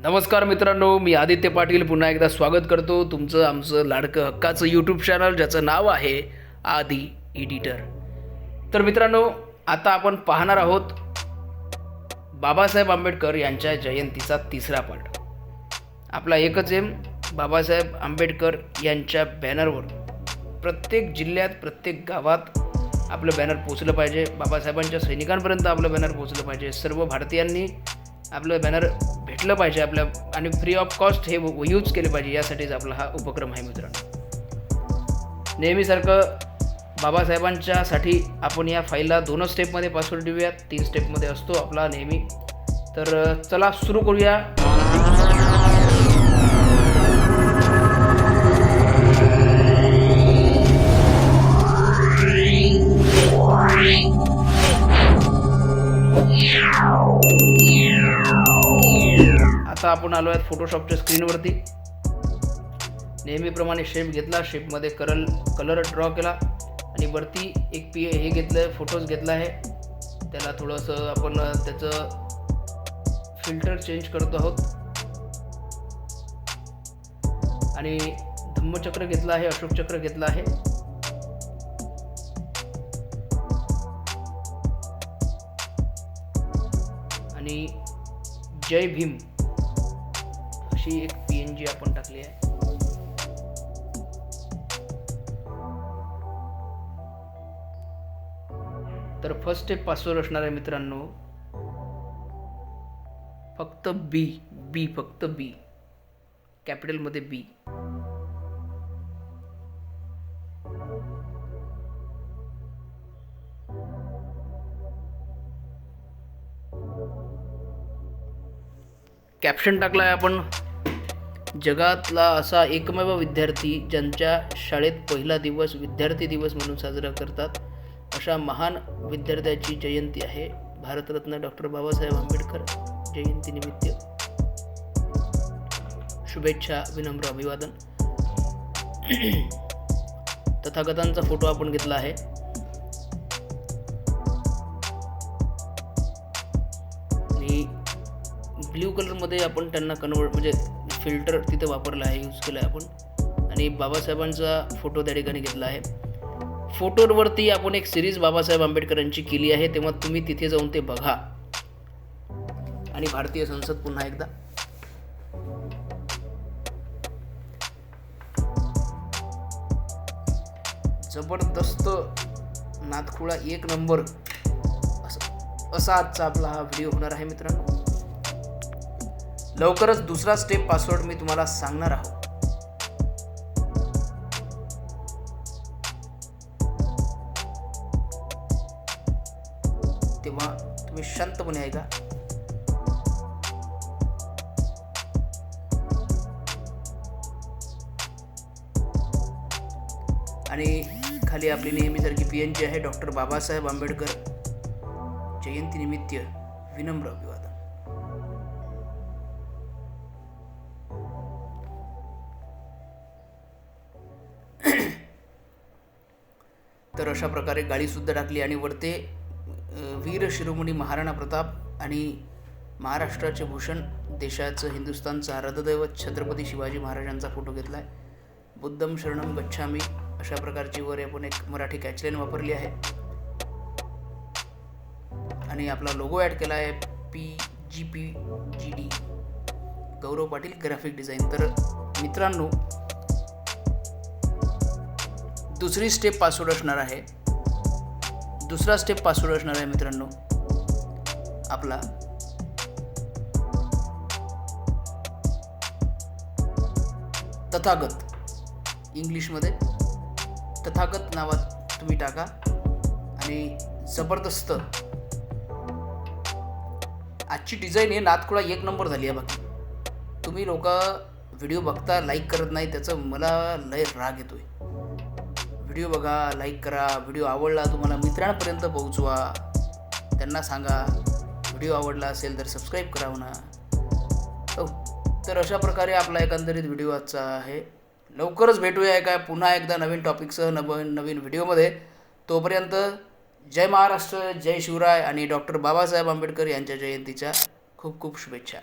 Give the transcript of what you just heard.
नमस्कार मित्रांनो, मी आदित्य पाटील पुन्हा एकदा स्वागत करतो तुमचं आमचं लाडकं हक्काचं यूट्यूब चॅनल ज्याचं नाव आहे आदी एडिटर. तर मित्रांनो, आता आपण पाहणार आहोत बाबासाहेब आंबेडकर यांच्या जयंतीचा तिसरा पार्ट. आपला एकच एम, बाबासाहेब आंबेडकर यांच्या बॅनरवर प्रत्येक जिल्ह्यात प्रत्येक गावात आपलं बॅनर पोचलं पाहिजे. बाबासाहेबांच्या सैनिकांपर्यंत आपलं बॅनर पोचलं पाहिजे. सर्व भारतीयांनी आपलं बॅनर भेटलं पाहिजे आपल्या, आणि फ्री ऑफ कॉस्ट हे यूज केले पाहिजे. यासाठीच आपला हा उपक्रम आहे मित्रांनो. नेहमीसारखं बाबासाहेबांच्यासाठी आपण या फाईलला 2 स्टेपमध्ये पासवर्ड देऊयात. 3 स्टेपमध्ये असतो आपला नेहमी. तर चला सुरू करूया. आता आपण आलो आहेत फोटोशॉपच्या स्क्रीनवरती. नेहमीप्रमाणे शेप घेतला, शेपमध्ये कलर ड्रॉ केला आणि वरती एक हे घेतलं, फोटोज घेतला आहे. त्याला थोडंसं आपण त्याचं फिल्टर चेंज करतो आहोत आणि धम्मचक्र घेतला आहे, अशोकचक्र घेतला आहे. आणि जय भीम अशी एक PNG आपण टाकली आहे. तर फर्स्ट स्टेप पासवर्ड असणार आहे मित्रांनो फक्त बी, फक्त बी, कॅपिटलमध्ये बी. कॅप्शन टाकला आहे आपण, जगातला असा एकमेव विद्यार्थी ज्यांच्या शाळेत पहिला दिवस विद्यार्थी दिवस म्हणून साजरा करतात, अशा महान विद्यार्थ्याची जयंती आहे. भारतरत्न डॉक्टर बाबासाहेब आंबेडकर जयंतीनिमित्त शुभेच्छा, विनम्र अभिवादन. तथागतांचा फोटो आपण घेतला आहे. आणि ब्ल्यू कलरमध्ये आपण त्यांना म्हणजे फिल्टर तिथे वापरला आहे, यूज केला आहे आपण. आणि बाबासाहेबांचा फोटो त्या ठिकाणी घेतला आहे. फोटोवरती आपण एक सिरीज बाबासाहेब आंबेडकरांची केली आहे, तेव्हा तुम्ही तिथे जाऊन ते बघा. आणि भारतीय संसद पुन्हा एकदा. जबरदस्त नादखुळा 1 नंबर असा आजचा आपला हा व्हिडिओ होणार आहे मित्रांनो. लवकरच दुसरा स्टेप पासवर्ड मी तुम्हाला सांगणार आहोत. तेव्हा तुम्ही शांतपणे ऐका. आणि खाली आपली नेहमीसारखी PNG आहे, डॉक्टर बाबासाहेब आंबेडकर जयंतीनिमित्त विनम्र अभिवादन. तर अशा प्रकारे गाडीसुद्धा टाकली आणि वरते वीर शिरोमणी महाराणा प्रताप आणि महाराष्ट्राचे भूषण, देशाचं हिंदुस्थानचं आराध्यदैवत छत्रपती शिवाजी महाराजांचा फोटो घेतला आहे. बुद्धम शरणम गच्छामी अशा प्रकारची वर आपण एक मराठी कॅचलाईन वापरली आहे. आणि आपला लोगो ॲड केला आहे PGPGD, गौरव पाटील ग्राफिक डिझाईन. तर मित्रांनो, दुसरी स्टेप पासवर्ड असणार आहे. दुसरा स्टेप पासवर्ड असणार आहे मित्रांनो आपला तथागत. इंग्लिशमध्ये तथागत नावात तुम्ही टाका. आणि जबरदस्त आजची डिझाईन हे नादखुळा 1 नंबर झाली आहे. बाकी तुम्ही लोक व्हिडिओ बघता, लाईक करत नाही, त्याचं मला लय राग येतोय. व्हिडिओ बघा, लाईक करा. व्हिडिओ आवडला तुम्हाला मित्रांपर्यंत पोहोचवा, त्यांना सांगा व्हिडिओ आवडला असेल तर सबस्क्राईब करा म्हणा. तर अशा प्रकारे आपला एकंदरीत व्हिडिओ आजचा आहे. लवकरच भेटूया काय पुन्हा एकदा नवीन टॉपिकसह नवीन व्हिडिओमध्ये. तोपर्यंत जय महाराष्ट्र, जय शिवराय आणि डॉक्टर बाबासाहेब आंबेडकर यांच्या जयंतीच्या खूप खूप शुभेच्छा.